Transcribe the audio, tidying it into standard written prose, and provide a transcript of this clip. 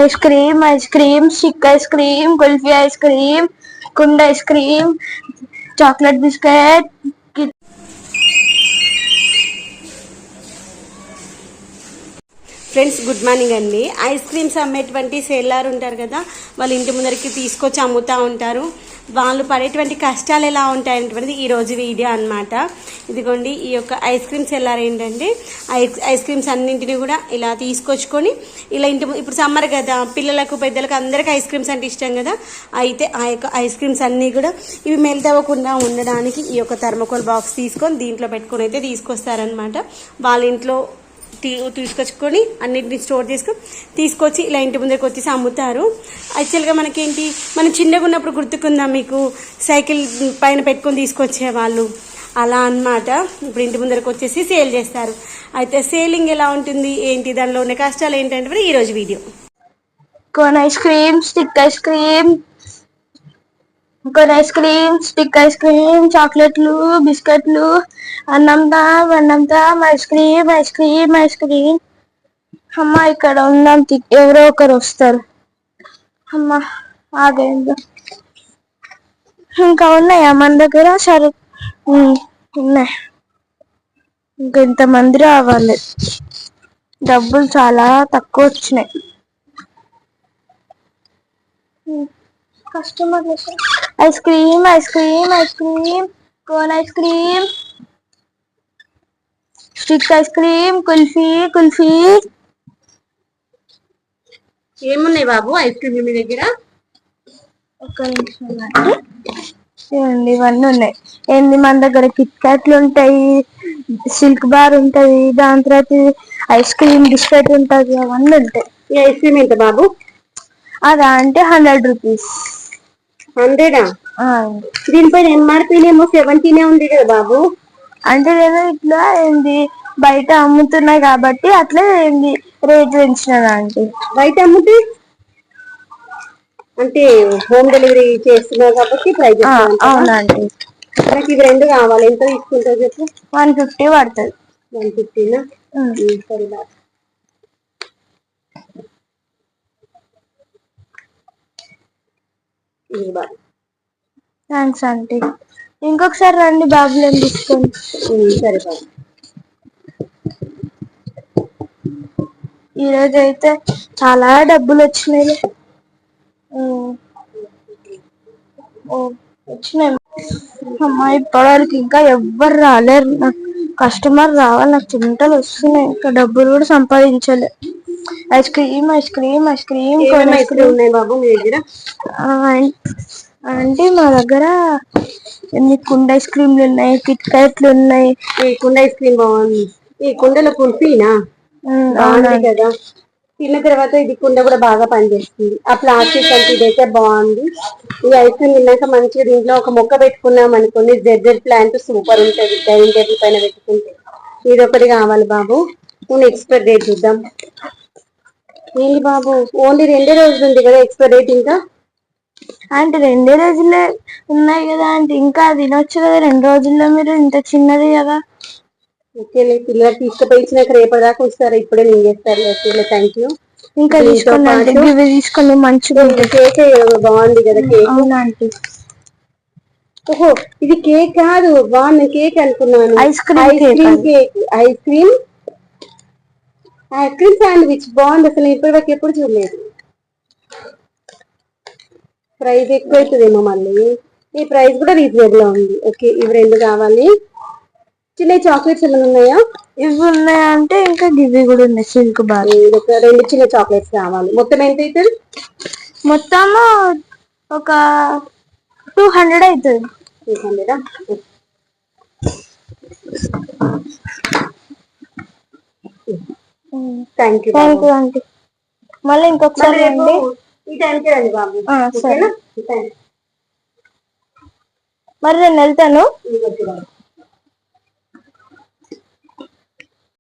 Ice cream, stick ice cream, kulfi ice cream, కుండ ice cream, chocolate biscuit. Friends good morning అండి. Ice creams అమ్మేటువంటి seller ఉంటారు కదా, వాళ్ళు ఇంటి ముందరికి తీసుకొచ్చి అమ్ముతూ ఉంటారు. వాళ్ళు పడేటువంటి కష్టాలు ఎలా ఉంటాయనేటువంటిది ఈరోజు వీడియో అనమాట. ఇదిగోండి ఈ యొక్క ఐస్ క్రీమ్ సెల్లార్ ఏంటంటే ఐస్ క్రీమ్స్ అన్నింటినీ కూడా ఇలా తీసుకొచ్చుకొని ఇలా ఇప్పుడు సమ్మర్ కదా, పిల్లలకు పెద్దలకు అందరికీ ఐస్ క్రీమ్స్ అంటే ఇష్టం కదా. అయితే ఆ యొక్క ఐస్ క్రీమ్స్ అన్నీ కూడా ఇవి మెల్ట్ అవ్వకుండా ఉండడానికి ఈ యొక్క థర్మోకోల్ బాక్స్ తీసుకొని దీంట్లో పెట్టుకొని అయితే తీసుకొస్తారనమాట. వాళ్ళ ఇంట్లో తీసుకొచ్చుకొని అన్నింటినీ స్టోర్ చేసుకొని తీసుకొచ్చి ఇలా ఇంటి ముందరికి వచ్చేసి అమ్ముతారు. యాక్చువల్గా మనకేంటి, మనం చిన్నగా ఉన్నప్పుడు గుర్తుకుందా మీకు, సైకిల్ పైన పెట్టుకొని తీసుకొచ్చేవాళ్ళు అలా అన్నమాట. ఇప్పుడు ఇంటి ముందరికి వచ్చేసి సేల్ చేస్తారు. అయితే సేలింగ్ ఎలా ఉంటుంది ఏంటి, దానిలో ఉన్న కష్టాలు ఏంటంటే ఈరోజు video. Cone ice cream, stick ice cream, ice cream, stick ice cream, చాక్లెట్లు, బిస్కెట్లు, అన్నంతా ice cream, ice cream, ice cream. అమ్మ ఇక్కడ ఉందాం, ఎవరో ఒకరు వస్తారు. అమ్మ ఆగేందు ఇంకా ఉన్నాయా మన దగ్గర? సరే ఉన్నాయి. ఇంకా ఇంతమంది రావాలి, డబ్బులు చాలా తక్కువ వచ్చినాయి. Customer ice cream, ice cream, ice cream, cone ice cream, stick ice cream, kulfi, kulfi. ఏమున్నాయి బాబు ఐస్ క్రీమ్ మీ దగ్గర? ఒక్క నిమిషం అండి, ఇవన్నీ ఉన్నాయి. ఏంది మన దగ్గర కిట్ క్యాట్లు ఉంటాయి, సిల్క్ బార్ ఉంటది, దాని తర్వాత ఐస్ క్రీమ్ బిస్కెట్ ఉంటది, అవన్నీ ఉంటాయి. ఈ ఐస్ క్రీమ్ ఎంత బాబు? అదా అంటే 100 రూపీస్. 100? దీనిపైన ఎంఆర్పీనేమో 17 ఉంది కదా బాబు. అంటే నేను ఇట్లా ఏంది బయట అమ్ముతున్నాయి కాబట్టి అట్లా ఏంది రేట్ పెంచినదా అంటే. బయట అమ్ముతే అంటే హోమ్ డెలివరీ చేస్తున్నారు కాబట్టి ప్రైస్. అవునండి. నాకు ఇవి రెండు కావాలి. ఎంత తీసుకుంటావు చెప్పు? 150 పడుతుంది. 150నా? సరే బాబు. Thanks aunty. ఇంకొకసారి రండి బాబులను తీసుకొని. సరే బాబు. ఈరోజు అయితే చాలా డబ్బులు వచ్చినాయి. వచ్చినాయి అమ్మా. ఇప్పటివరకు ఇంకా ఎవ్వరు రాలేరు. నాకు కస్టమర్ రావాలి, నాకు చింతలు వస్తున్నాయి. ఇంకా డబ్బులు కూడా సంపాదించలే. Ice cream, ice cream, ice cream, ఉన్నాయి బాబు మీ దగ్గర? అంటే మా దగ్గర ఎన్ని కుండ ఐస్ క్రీమ్లు ఉన్నాయి, కిట్ క్యాట్లు ఉన్నాయి. ఈ కుండ ఐస్ క్రీమ్ బాగుంది. ఈ కుండలో కుల్ఫీనా? బాగుంది కదా. తిన్న తర్వాత ఇది కుండ కూడా బాగా పనిచేస్తుంది. ఆ ప్లాస్టిక్ అంటే ఇదైతే బాగుంది. ఈ ఐస్ క్రీమ్ తిన్నాక మంచిగా దీంట్లో ఒక మొక్క పెట్టుకున్నాం అనుకోండి, జెడ్ ప్లాంట్ సూపర్ ఉంటుంది. డైనింగ్ టేబుల్ పైన పెట్టుకుంటే. ఇది ఒకటి కావాలి బాబు. ఎక్స్పైర్ డేట్ చూద్దాం. ఏంటి బాబు, ఓన్లీ 2 రోజులు ఉంది కదా ఎక్స్పైర్ డేట్? ఇంకా అంటే 2 రోజులే ఉన్నాయి కదా అంటే ఇంకా తినొచ్చు కదా 2 రోజుల్లో. మీరు ఇంత చిన్నది కదా. ఓకే, పిల్లలు తీసుకుపోయి ఇచ్చినాక రేపటిదాకా వస్తారా? ఇప్పుడే నేను చేస్తారు. Okay, thank you. ఇంకా తీసుకొని మంచిగా కేక్ బాగుంది కదా. కేక్ అవునంటే. ఓహో, ఇది కేక్ కాదు, బాగుంది కేక్ అనుకున్నాను. Ice cream cake, ice cream sandwich బాగుంది. అసలు ఇప్పటివరకు ఎప్పుడు చూడలేదు. ప్రైస్ ఎక్కువ అవుతుందేమో మళ్ళీ. ఈ ప్రైస్ కూడా రీజనబుల్ గా ఉంది. ఓకే, ఇవి 2 కావాలి. చిన్న చాక్లెట్స్ ఏమైనా ఉన్నాయా? ఇవి ఉన్నాయా అంటే ఇంకా గివి కూడా ఉన్నాయి, సిల్క్ బార్. 2 చిన్న చాక్లెట్స్ కావాలి. మొత్తం ఎంత అవుతుంది? మొత్తము ఒక 200 అవుతుంది. 200? Thank you aunty. మళ్ళీ ఇంకొకసారి రండి. ఈ టైంకి రండి బాబు. సరే. మరి నేను వెళ్తాను.